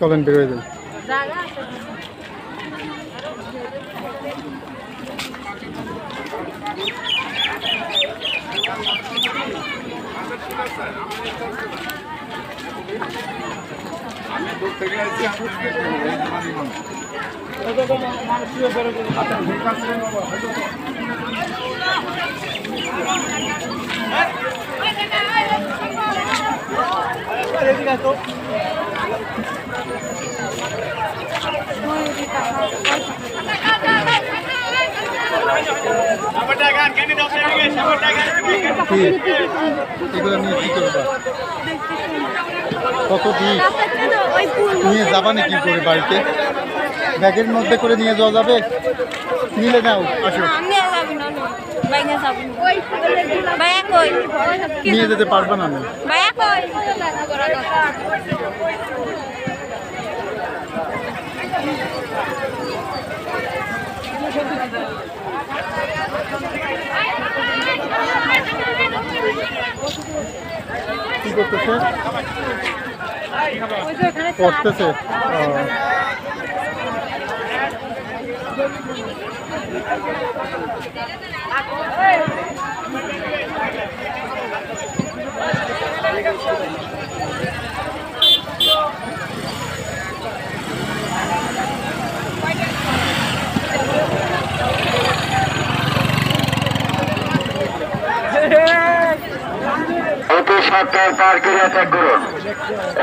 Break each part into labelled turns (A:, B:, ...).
A: চলেন বের হয়ে যান। এগুলো নিয়ে কি করবা? কত দিন নিয়ে যাবা নাকি করে বাড়িতে? ব্যাগের মধ্যে করে নিয়ে যাওয়া যাবে? নিলে নাও, আসো। নিয়ে যেতে পারবে না আমি। কি করতেছে? পড়তেছে।
B: অতি সত্তর পার্কের ত্যাগ করুন।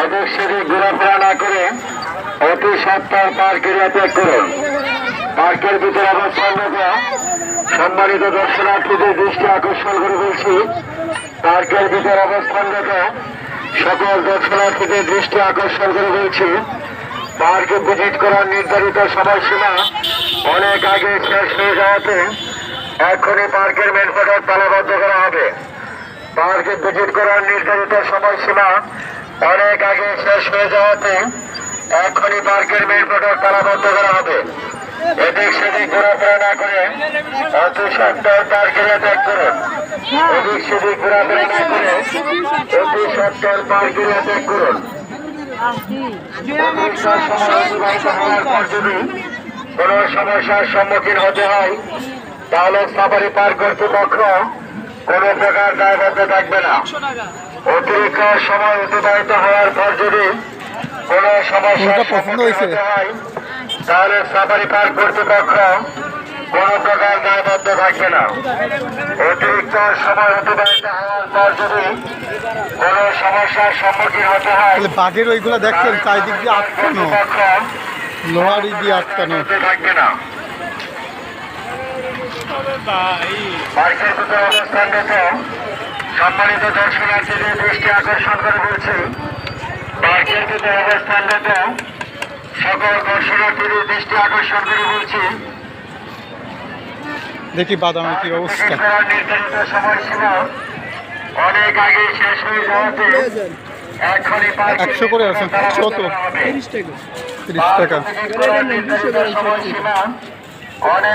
B: এদিক সেদিক ঘোরাফেরা না করে অতি সত্তর পার্কের ত্যাগ করুন। পার্কের ভিতরে অবস্থান রেখে সম্মানিত দর্শনার্থীদের দৃষ্টি আকর্ষণ করে বলছি, পার্কের ভিতরে অবস্থান রেখে সকল দর্শনার্থীদের দৃষ্টি আকর্ষণ করে বলছি, পার্কে ভিজিট করার নির্ধারিত সময়সীমা অনেক আগে শেষ হয়ে যাওয়াতে এখনই পার্কের মেন ফটক তালাবদ্ধ করা হবে। পার্কে ভিজিট করার নির্ধারিত সময়সীমা অনেক আগে শেষ হয়ে যাওয়াতে এখনই পার্কের মেন ফটক তালাবদ্ধ করা হবে। এদিক সেদিক ঘোরাফেরা না করে অতি সত্তর পার্কের ত্যাগ করুন। এদিক সেদিক ঘোরাফেরা না করে অতি সত্তর পার্কের ত্যাগ করুন। যদি কোন সমস্যার সম্মুখীন হতে হয় তাহলে সাফারি পার্ক কর্তৃপক্ষ কোন প্রকার দায়বদ্ধ থাকবে না। অতিরিক্ত সময় অতিবাহিত হওয়ার পর যদি কোন সমস্যার সম্মুখীন হতে হয় তাহলে সাফারি পার্ক কর্তৃপক্ষ কোন প্রকার দায়বদ্ধ থাকবে না। অতিরিক্ত সময় অতিবাহিত হওয়ার পর যদি কোন সমস্যার সম্মুখীন হতে হয়
A: বাঘের ওইগুলো দেখছেন চারিদিক দিয়ে আটকানো, লোহারি দিয়ে আটকানো
B: থাকবে না। পার্কের ভিতরে অবস্থান রেখে সম্মানিত দর্শনার্থীদের দৃষ্টি আকর্ষণ করে বলছি, পার্কের ভিতরে অবস্থান রেখে সকল দর্শনার্থীদের দৃষ্টি আকর্ষণ করে বলছি,
A: দেখি বাদামের কি অবস্থা।
B: নির্ধারিত সময়সীমা অনেক আগে শেষ হয়ে যাওয়াতে এখনই
A: 100 করে আছে। কত? 30 টাকা।
B: সময়সীমা অনেক